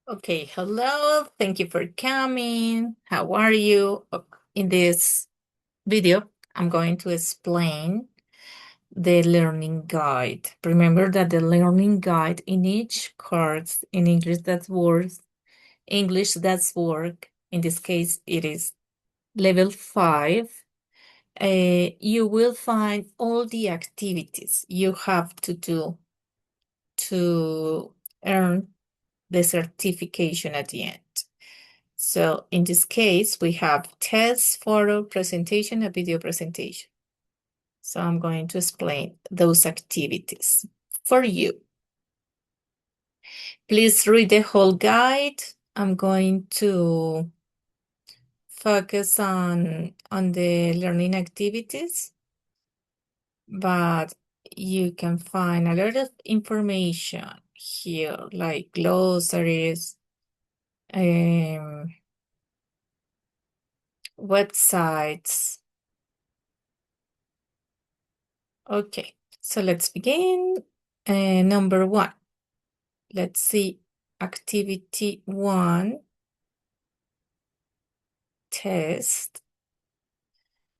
Okay, hello. Thank you for coming. How are you? In this video, I'm going to explain the learning guide. Remember that the learning guide in each course in English that's work. In this case, it is level 5. You will find all the activities you have to do to earn the certification at the end. So in this case, we have test, photo, presentation, and video presentation. So I'm going to explain those activities for you. Please read the whole guide. I'm going to focus on the learning activities, but you can find a lot of information here, like glossaries, websites. Okay, so let's begin. Number 1, let's see, activity 1, test.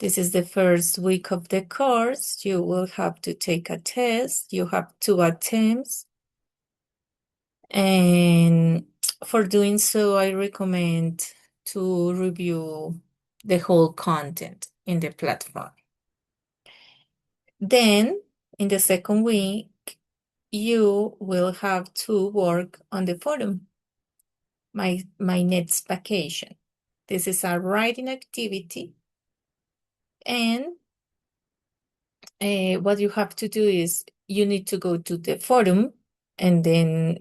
This is the first week of the course. You will have to take a test. You have 2 attempts. And for doing so, I recommend to review the whole content in the platform. Then, in the second week, you will have to work on the forum, my next vacation. This is a writing activity. And what you have to do is you need to go to the forum and then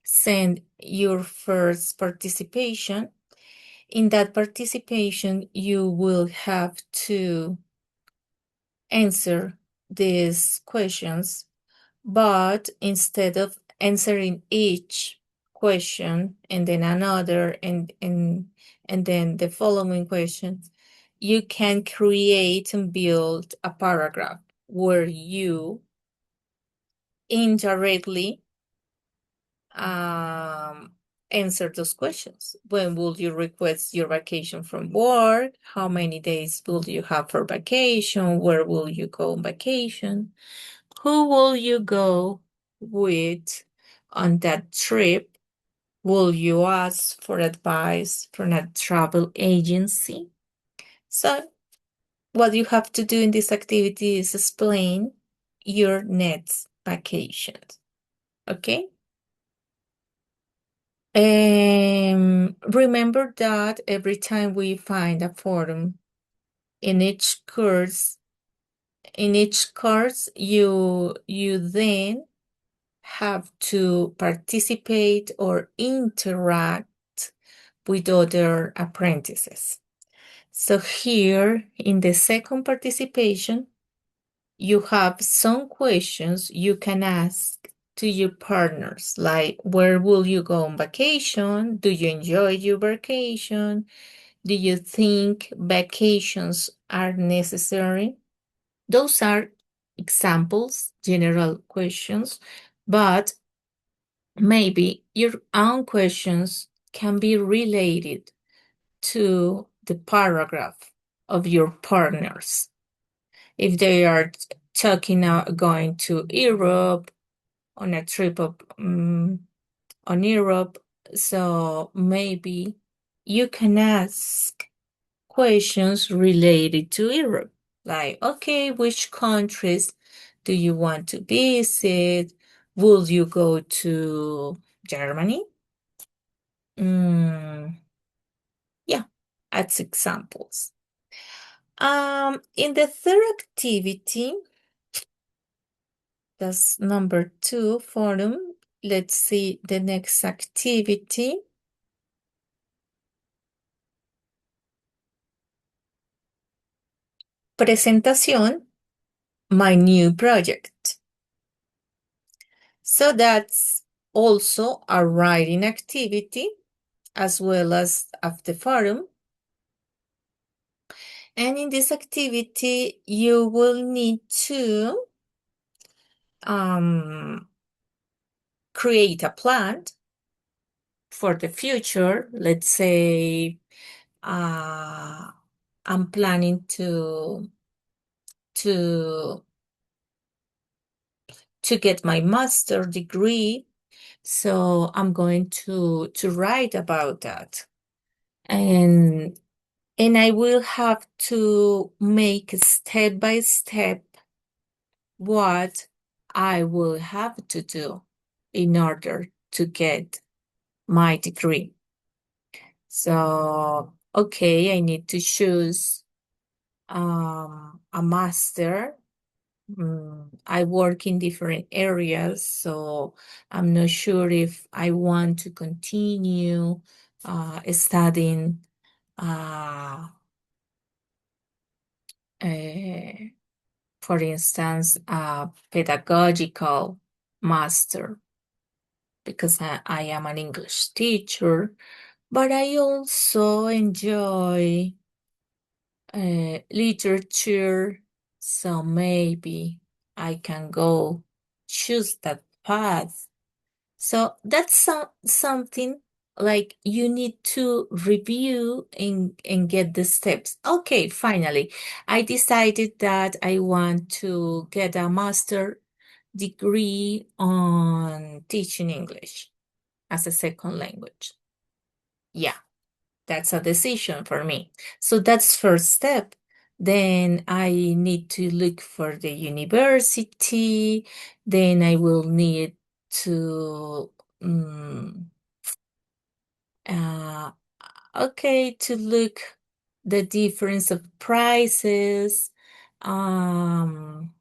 send your first participation. In that participation, you will have to answer these questions, but instead of answering each question and then another and then the following question, you can create and build a paragraph where you indirectly answer those questions. When will you request your vacation from work? How many days will you have for vacation? Where will you go on vacation? Who will you go with on that trip? Will you ask for advice from a travel agency? So, what you have to do in this activity is explain your next vacation. Okay? Remember that every time we find a forum in each course, you then have to participate or interact with other apprentices. So here in the second participation, you have some questions you can ask to your partners, like where will you go on vacation? Do you enjoy your vacation? Do you think vacations are necessary? Those are examples, general questions, but maybe your own questions can be related to the paragraph of your partners. If they are talking going to Europe on a trip on Europe, so maybe you can ask questions related to Europe, like, okay, which countries do you want to visit? Will you go to Germany? Yeah, that's examples. In the third activity, that's number 2 forum. Let's see the next activity. Presentación, my new project. So that's also a writing activity as well as of the forum. And in this activity, you will need to create a plan for the future. Let's say I'm planning to get my master degree, so I'm going to write about that, and I will have to make step by step what I will have to do in order to get my degree. So, okay, I need to choose a master. I work in different areas, so I'm not sure if I want to continue studying uh, for instance, a pedagogical master, because I am an English teacher, but I also enjoy literature, so maybe I can go choose that path. So that's something like you need to review and get the steps. Okay, finally, I decided that I want to get a master degree on teaching English as a second language. Yeah, that's a decision for me. So that's first step. Then I need to look for the university. Then I will need to uh, okay, to look the difference of prices. Um,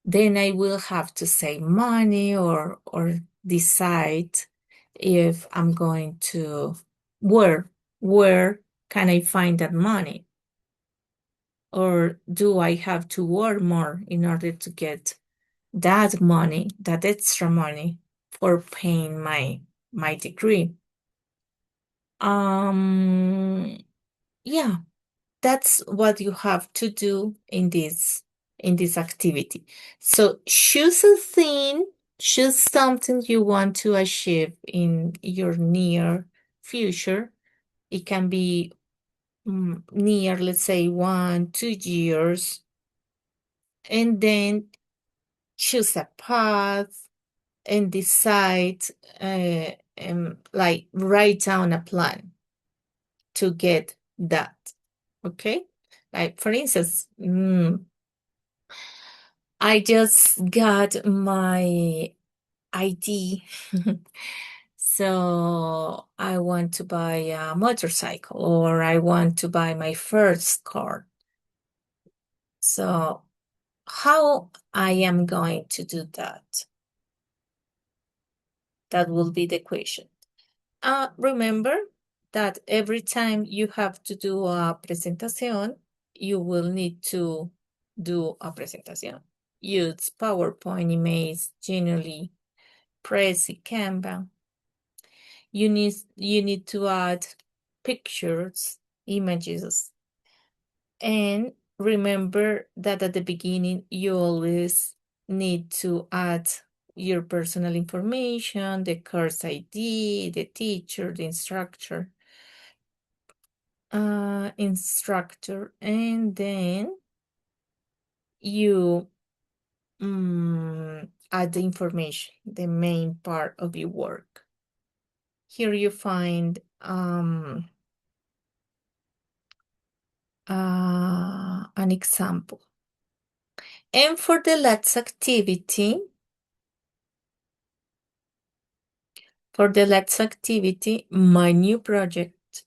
then I will have to save money or decide if I'm going to where can I find that money? Or do I have to work more in order to get that money, that extra money for paying my degree? Yeah, that's what you have to do in this activity. So choose a thing, choose something you want to achieve in your near future. It can be near, let's say 1, 2 years, and then choose a path and decide, like write down a plan to get that. Okay, like for instance, I just got my ID. So I want to buy a motorcycle, or I want to buy my first car. So how I am going to do that? That will be the question. Remember that every time you have to do a presentation, you will need to do a presentation. Use PowerPoint, emails, generally Prezi, Canva. You need to add pictures, images, and remember that at the beginning you always need to add your personal information, the course ID, the teacher, the instructor, and then you add the information, the main part of your work. Here you find an example. And for the last activity, my new project,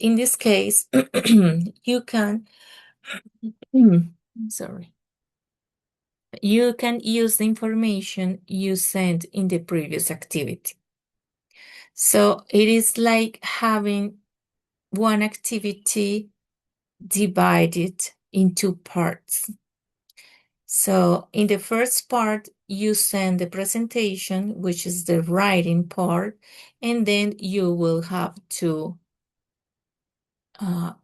in this case, you can, sorry, you can use the information you sent in the previous activity. So it is like having one activity divided into parts. So in the first part, you send the presentation, which is the writing part, and then you will have to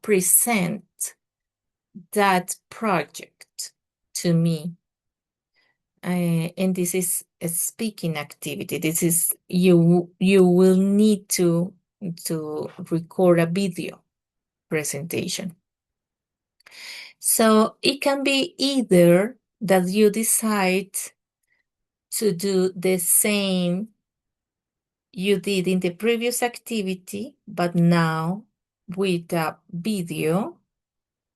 present that project to me. and this is a speaking activity. This is you will need to record a video presentation. So it can be either that you decide to do the same you did in the previous activity, but now with a video,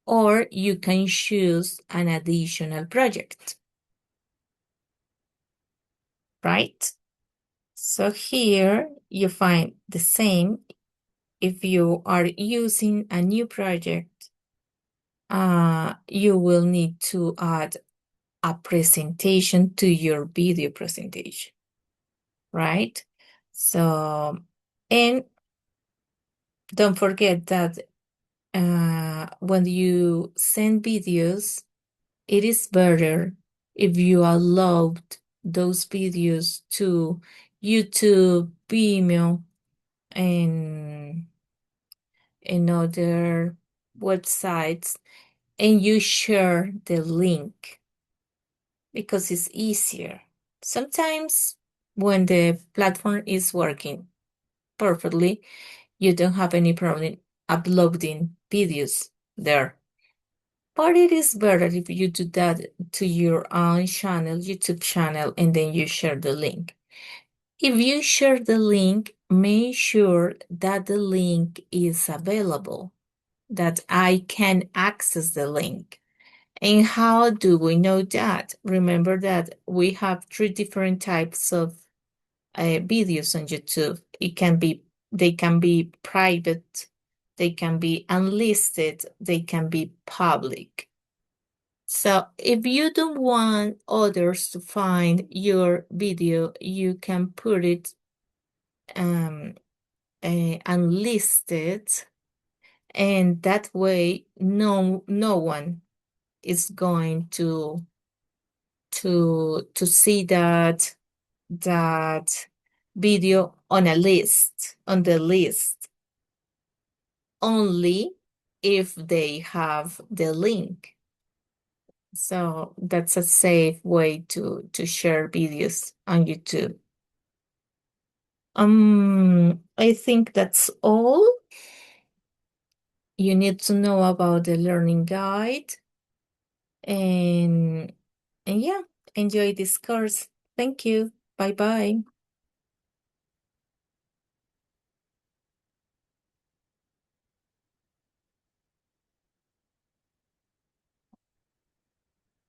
or you can choose an additional project, right? So here you find the same. If you are using a new project, you will need to add a presentation to your video presentation, right? So, and don't forget that when you send videos, it is better if you upload those videos to YouTube, Vimeo, and other websites, and you share the link because it's easier. Sometimes when the platform is working perfectly, you don't have any problem uploading videos there. But it is better if you do that to your own channel, YouTube channel, and then you share the link. If you share the link, make sure that the link is available, that I can access the link. And how do we know that? Remember that we have 3 different types of videos on YouTube. They can be private, they can be unlisted, they can be public. So if you don't want others to find your video, you can put it unlisted, and that way no one is going to see that video on on the list, only if they have the link. So that's a safe way to share videos on YouTube. I think that's all you need to know about the learning guide. And yeah, enjoy this course. Thank you. Bye bye.